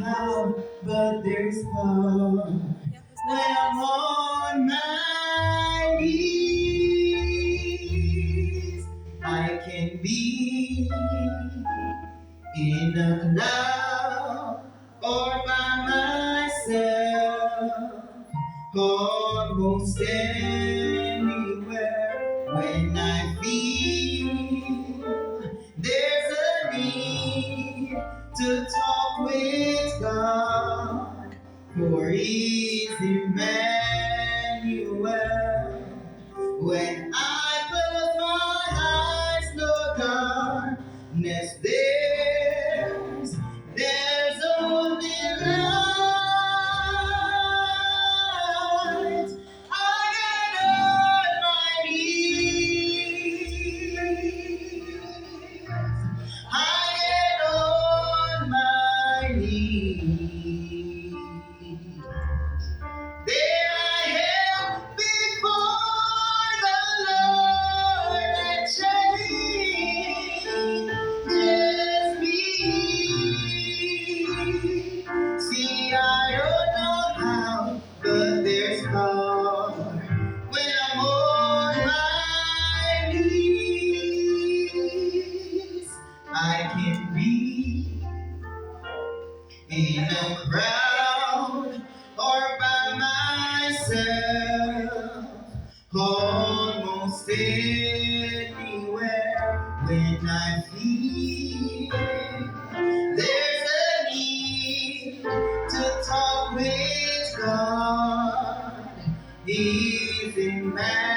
how, but there's power when I'm on my knees. I can be in a cloud or by myself, almost anywhere. When I feel there's a need to talk with God, for He's Emmanuel. When I close my eyes, no darkness there's only light. I get on my knees. I get on my knees. There I am before the Lord and changes me. See, I don't know how, but there's power when I'm on my knees. I can be in a crowd or by myself, almost anywhere. When I feel there's a need to talk with God, He's in man.